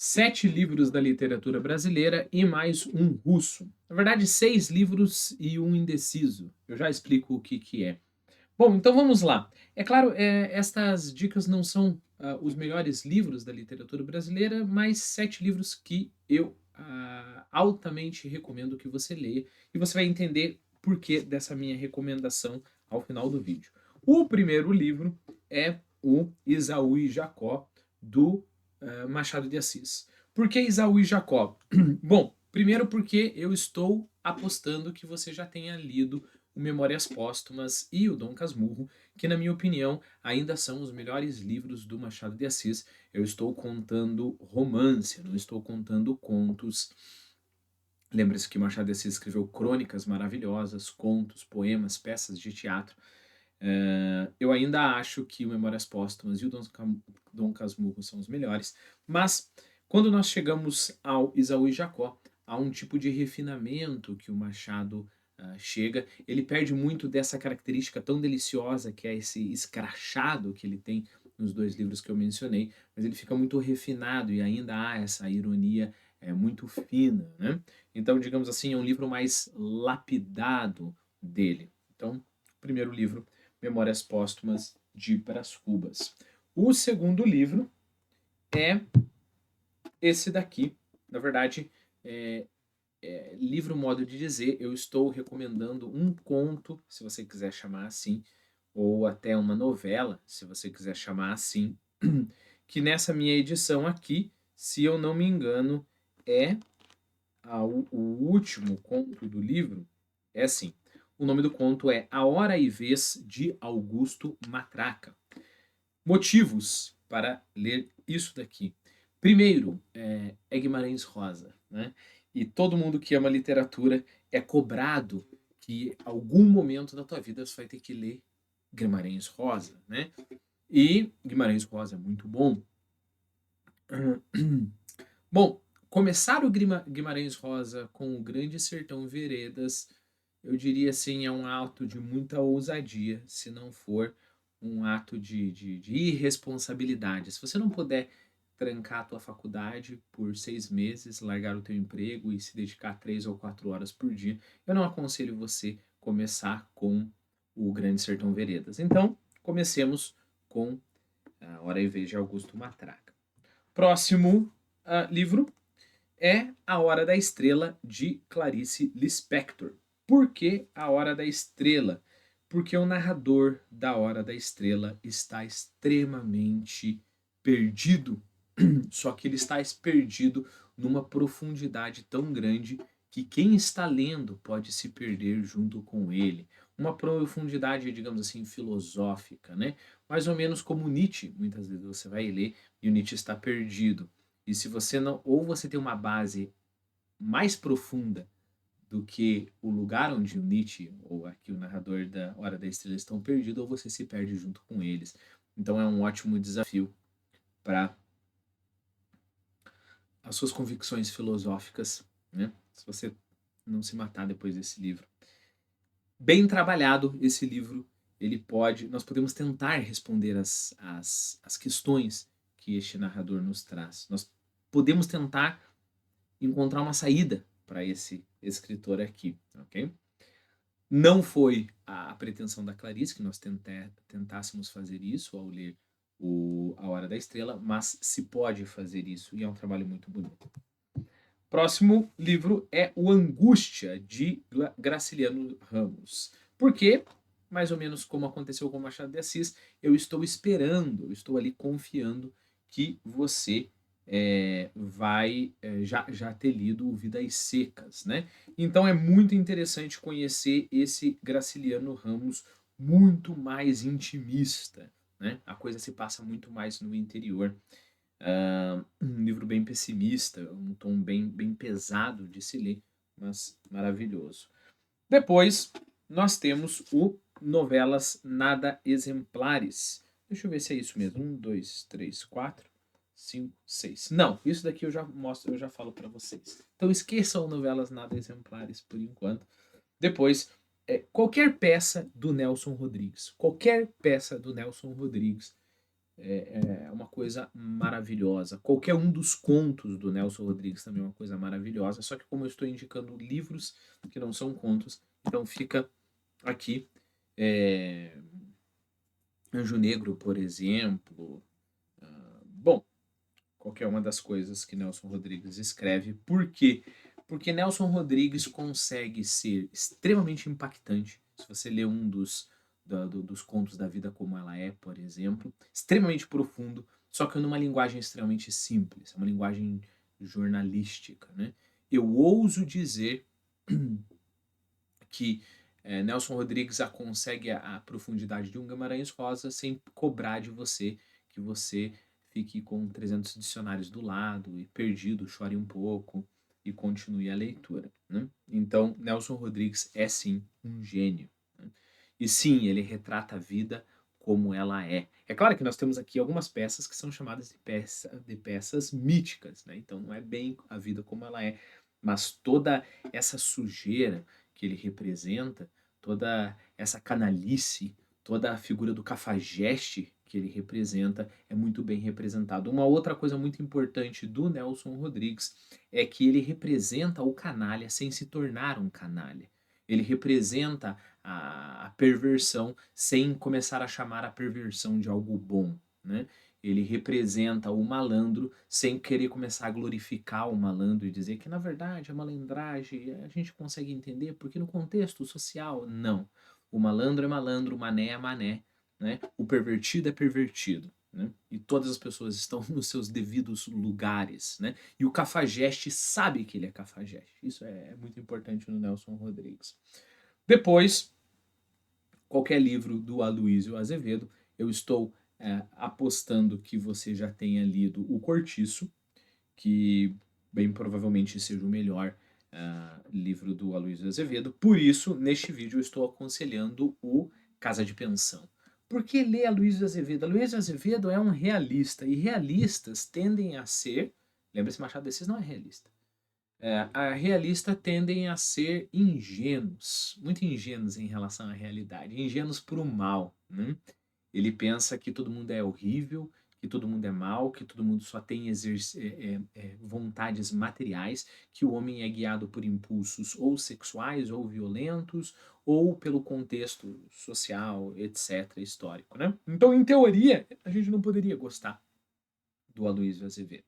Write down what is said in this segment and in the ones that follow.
7 livros da literatura brasileira e mais um russo. Na verdade, 6 livros e um indeciso. Eu já explico o que que é. Bom, então vamos lá. É claro, estas dicas não são, os melhores livros da literatura brasileira, mas 7 livros que eu, altamente recomendo que você leia, e você vai entender por que dessa minha recomendação ao final do vídeo. O primeiro livro é o Esaú e Jacó, do, Machado de Assis. Por que Esaú e Jacó? Bom, primeiro porque eu estou apostando que você já tenha lido o Memórias Póstumas e o Dom Casmurro, que na minha opinião ainda são os melhores livros do Machado de Assis. Eu estou contando romance, eu não estou contando contos. Lembre-se que Machado de Assis escreveu crônicas maravilhosas, contos, poemas, peças de teatro. Eu ainda acho que o Memórias Póstumas e o Dom Casmurro são os melhores, mas quando nós chegamos ao Esaú e Jacó, há um tipo de refinamento que o Machado chega. Ele perde muito dessa característica tão deliciosa que é esse escrachado que ele tem nos dois livros que eu mencionei, mas ele fica muito refinado e ainda há essa ironia muito fina, né? Então, digamos assim, é um livro mais lapidado dele. Então, primeiro livro, Memórias Póstumas de Brás Cubas. O segundo livro é esse daqui. Na verdade, é, livro modo de dizer, eu estou recomendando um conto, se você quiser chamar assim, ou até uma novela, se você quiser chamar assim, que nessa minha edição aqui, se eu não me engano, é o último conto do livro, é assim. O nome do conto é A Hora e Vez de Augusto Matraca. Motivos para ler isso daqui. Primeiro, é Guimarães Rosa, né? E todo mundo que ama literatura é cobrado que algum momento da tua vida você vai ter que ler Guimarães Rosa, né? E Guimarães Rosa é muito bom. Bom, começar o Guimarães Rosa com o Grande Sertão Veredas, eu diria assim, é um ato de muita ousadia, se não for um ato de irresponsabilidade. Se você não puder trancar a tua faculdade por 6 meses, largar o teu emprego e se dedicar 3 ou 4 horas por dia, eu não aconselho você começar com o Grande Sertão Veredas. Então, comecemos com A Hora e Vez de Augusto Matraca. Próximo livro é A Hora da Estrela, de Clarice Lispector. Por que A Hora da Estrela? Porque o narrador da Hora da Estrela está extremamente perdido. Só que ele está perdido numa profundidade tão grande que quem está lendo pode se perder junto com ele. Uma profundidade, digamos assim, filosófica, né? Mais ou menos como Nietzsche, muitas vezes você vai ler e o Nietzsche está perdido. E se você não, ou você tem uma base mais profunda do que o lugar onde o Nietzsche ou aqui o narrador da Hora da Estrela estão perdidos, ou você se perde junto com eles. Então é um ótimo desafio para as suas convicções filosóficas, né? Se você não se matar depois desse livro. Bem trabalhado esse livro, ele pode, nós podemos tentar responder as questões que este narrador nos traz. Nós podemos tentar encontrar uma saída para esse escritor aqui, ok? Não foi a pretensão da Clarice que nós tentássemos fazer isso ao ler A Hora da Estrela, mas se pode fazer isso e é um trabalho muito bonito. Próximo livro é O Angústia, de Graciliano Ramos. Por quê? Mais ou menos como aconteceu com Machado de Assis, eu estou esperando, eu estou ali confiando que você vai já ter lido o Vidas Secas, né? Então é muito interessante conhecer esse Graciliano Ramos muito mais intimista, né? A coisa se passa muito mais no interior. Um livro bem pessimista, um tom bem pesado de se ler, mas maravilhoso. Depois, nós temos o Novelas Nada Exemplares. Deixa eu ver se é isso mesmo. 1, 2, 3, 4, 5, 6. Não, isso daqui eu já mostro, eu já falo para vocês. Então esqueçam Novelas Nada Exemplares por enquanto. Depois, qualquer peça do Nelson Rodrigues. Qualquer peça do Nelson Rodrigues é uma coisa maravilhosa. Qualquer um dos contos do Nelson Rodrigues também é uma coisa maravilhosa, só que como eu estou indicando livros que não são contos, então fica aqui Anjo Negro, por exemplo. Bom, qualquer uma das coisas que Nelson Rodrigues escreve. Por quê? Porque Nelson Rodrigues consegue ser extremamente impactante. Se você lê um dos contos da vida como ela é, por exemplo, extremamente profundo, só que numa linguagem extremamente simples, é uma linguagem jornalística, né? Eu ouso dizer que Nelson Rodrigues consegue a profundidade de um Guimarães Rosa sem cobrar de você que você fique com 300 dicionários do lado e perdido, chore um pouco e continue a leitura, né? Então, Nelson Rodrigues é sim um gênio, né? E sim, ele retrata a vida como ela é. É claro que nós temos aqui algumas peças que são chamadas de peças míticas, né? Então não é bem a vida como ela é, mas toda essa sujeira que ele representa, toda essa canalice, toda a figura do cafajeste que ele representa é muito bem representado. Uma outra coisa muito importante do Nelson Rodrigues é que ele representa o canalha sem se tornar um canalha. Ele representa a perversão sem começar a chamar a perversão de algo bom, né? Ele representa o malandro sem querer começar a glorificar o malandro e dizer que, na verdade, a malandragem a gente consegue entender porque no contexto social, não. O malandro é malandro, o mané é mané, né? O pervertido é pervertido, né? E todas as pessoas estão nos seus devidos lugares, né? E o cafajeste sabe que ele é cafajeste. Isso é muito importante no Nelson Rodrigues. Depois, qualquer livro do Aloysio Azevedo, eu estou apostando que você já tenha lido O Cortiço, que bem provavelmente seja o melhor livro do Aloysio Azevedo. Por isso, neste vídeo, eu estou aconselhando o Casa de Pensão. Por que ler Aloysio Azevedo? Aloysio Azevedo é um realista, e realistas tendem a ser... Lembra-se, Machado de Assis não é realista. A realista tendem a ser ingênuos, muito ingênuos em relação à realidade, ingênuos para o mal, né? Ele pensa que todo mundo é horrível, que todo mundo é mal, que todo mundo só tem vontades materiais, que o homem é guiado por impulsos ou sexuais ou violentos, ou pelo contexto social, etc., histórico, né? Então, em teoria, a gente não poderia gostar do Aloysio Azevedo.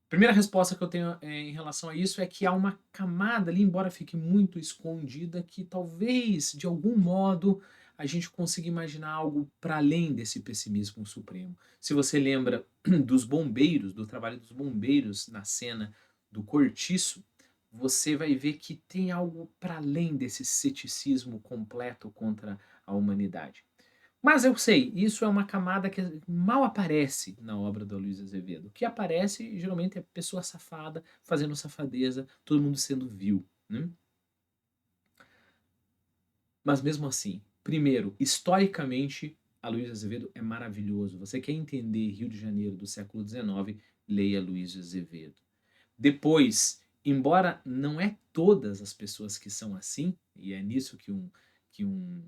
Primeira resposta que eu tenho em relação a isso é que há uma camada ali, embora fique muito escondida, que talvez, de algum modo, a gente consiga imaginar algo para além desse pessimismo supremo. Se você lembra dos bombeiros, do trabalho dos bombeiros na cena do Cortiço, você vai ver que tem algo para além desse ceticismo completo contra a humanidade. Mas eu sei, isso é uma camada que mal aparece na obra do Luiz Azevedo. O que aparece geralmente é pessoa safada fazendo safadeza, todo mundo sendo vil, né? Mas mesmo assim, primeiro, historicamente, a Luiz Azevedo é maravilhoso. Você quer entender Rio de Janeiro do século XIX, leia Luiz Azevedo. Depois, embora não é todas as pessoas que são assim, e é nisso que um, que um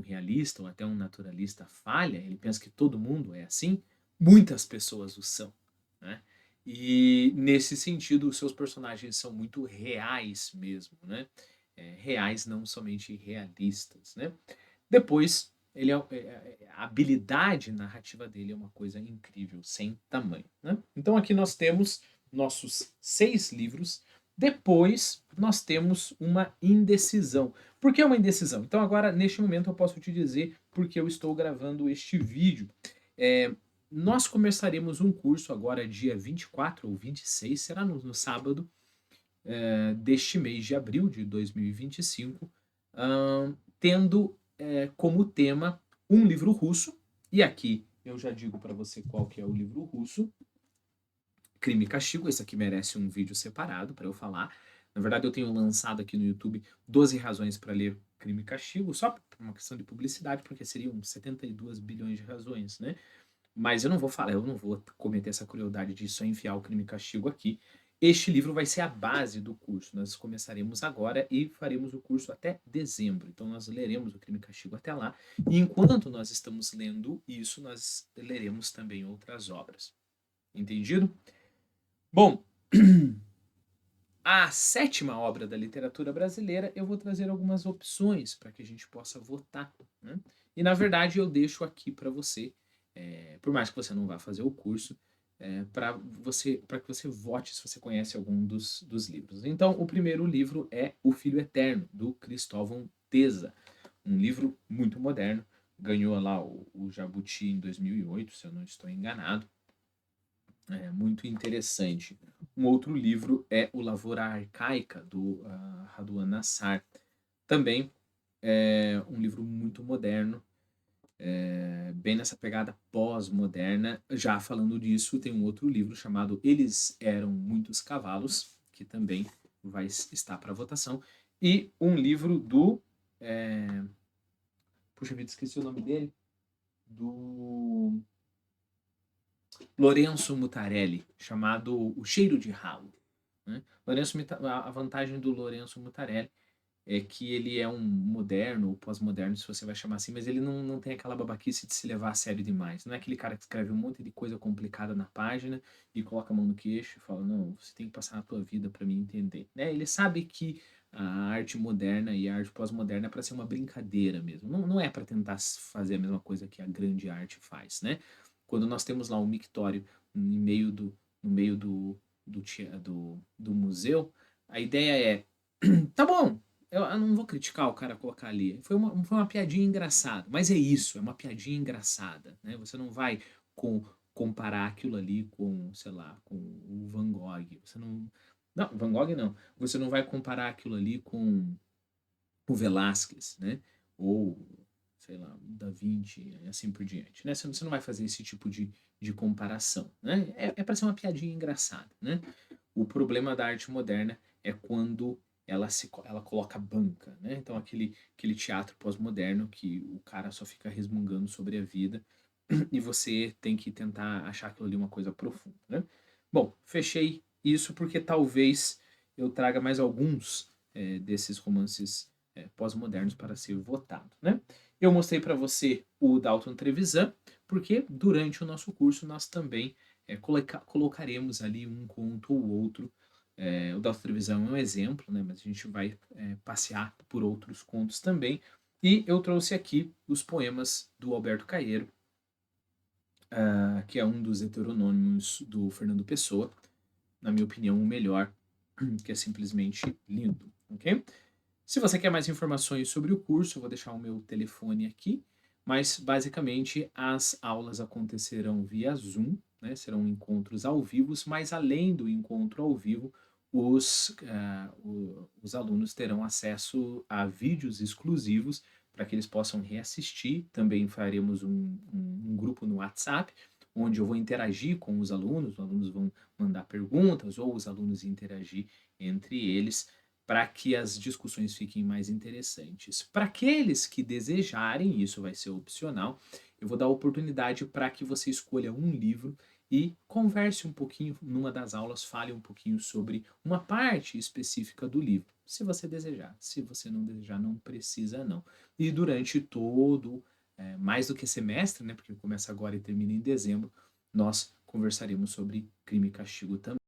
realista ou até um naturalista falha, ele pensa que todo mundo é assim, muitas pessoas o são, né? E nesse sentido, os seus personagens são muito reais mesmo, né? Reais, não somente realistas, né? Depois, a habilidade narrativa dele é uma coisa incrível, sem tamanho, né? Então aqui nós temos nossos 6 livros. Depois nós temos uma indecisão. Por que uma indecisão? Então agora, neste momento, eu posso te dizer porque eu estou gravando este vídeo. Nós começaremos um curso agora dia 24 ou 26, será no sábado, deste mês de abril de 2025, tendo como tema um livro russo, e aqui eu já digo para você qual que é o livro russo, Crime e Castigo. Esse aqui merece um vídeo separado para eu falar. Na verdade, eu tenho lançado aqui no YouTube 12 razões para ler Crime e Castigo, só por uma questão de publicidade, porque seriam 72 bilhões de razões, né? Mas eu não vou falar, eu não vou cometer essa crueldade de só enfiar o Crime e Castigo aqui. Este livro vai ser a base do curso. Nós começaremos agora e faremos o curso até dezembro. Então, nós leremos o Crime e Castigo até lá. E enquanto nós estamos lendo isso, nós leremos também outras obras. Entendido? Bom, a sétima obra da literatura brasileira, eu vou trazer algumas opções para que a gente possa votar, né? E, na verdade, eu deixo aqui para você, por mais que você não vá fazer o curso, para que você vote se você conhece algum dos livros. Então, o primeiro livro é O Filho Eterno, do Cristóvão Teza. Um livro muito moderno, ganhou lá o Jabuti em 2008, se eu não estou enganado. É muito interessante. Um outro livro é O Lavoura Arcaica, do Raduan Nassar. Também é um livro muito moderno, bem nessa pegada pós-moderna. Já falando disso, tem um outro livro chamado Eles Eram Muitos Cavalos, que também vai estar para votação. E um livro do. É... Puxa vida, esqueci o nome dele. Do Lorenzo Mutarelli, chamado O Cheiro de Ralo. Né? A vantagem do Lorenzo Mutarelli é que ele é um moderno, ou pós-moderno, se você vai chamar assim, mas ele não tem aquela babaquice de se levar a sério demais. Não é aquele cara que escreve um monte de coisa complicada na página e coloca a mão no queixo e fala, não, você tem que passar a tua vida para me entender. Né? Ele sabe que a arte moderna e a arte pós-moderna é para ser uma brincadeira mesmo. Não é para tentar fazer a mesma coisa que a grande arte faz, né? Quando nós temos lá um mictório no meio do museu, a ideia é, tá bom, eu não vou criticar o cara colocar ali. Foi uma piadinha engraçada. Mas é isso, é uma piadinha engraçada. Né? Você não vai comparar aquilo ali com, sei lá, com o Van Gogh. Você não. Não, Van Gogh não. Você não vai comparar aquilo ali com o Velázquez, né? Ou, sei lá, Da Vinci, e assim por diante. Né? Você não vai fazer esse tipo de comparação. Né? É para ser uma piadinha engraçada. Né? O problema da arte moderna é quando ela coloca banca, né? Então aquele teatro pós-moderno que o cara só fica resmungando sobre a vida e você tem que tentar achar aquilo ali uma coisa profunda, né? Bom, fechei isso porque talvez eu traga mais alguns desses romances pós-modernos para ser votado, né? Eu mostrei para você o Dalton Trevisan porque durante o nosso curso nós também colocaremos ali um conto ou outro. O da televisão é um exemplo, né? Mas a gente vai passear por outros contos também. E eu trouxe aqui os poemas do Alberto Caeiro, que é um dos heteronômicos do Fernando Pessoa. Na minha opinião, o melhor, que é simplesmente lindo, ok? Se você quer mais informações sobre o curso, eu vou deixar o meu telefone aqui, mas basicamente as aulas acontecerão via Zoom, né? Serão encontros ao vivo, mas além do encontro ao vivo, os alunos terão acesso a vídeos exclusivos para que eles possam reassistir. Também faremos um grupo no WhatsApp, onde eu vou interagir com os alunos vão mandar perguntas ou os alunos interagir entre eles para que as discussões fiquem mais interessantes. Para aqueles que desejarem, isso vai ser opcional, eu vou dar a oportunidade para que você escolha um livro e converse um pouquinho numa das aulas, fale um pouquinho sobre uma parte específica do livro, se você desejar. Se você não desejar, não precisa não. E durante todo, mais do que semestre, né, porque começa agora e termina em dezembro, nós conversaremos sobre Crime e Castigo também.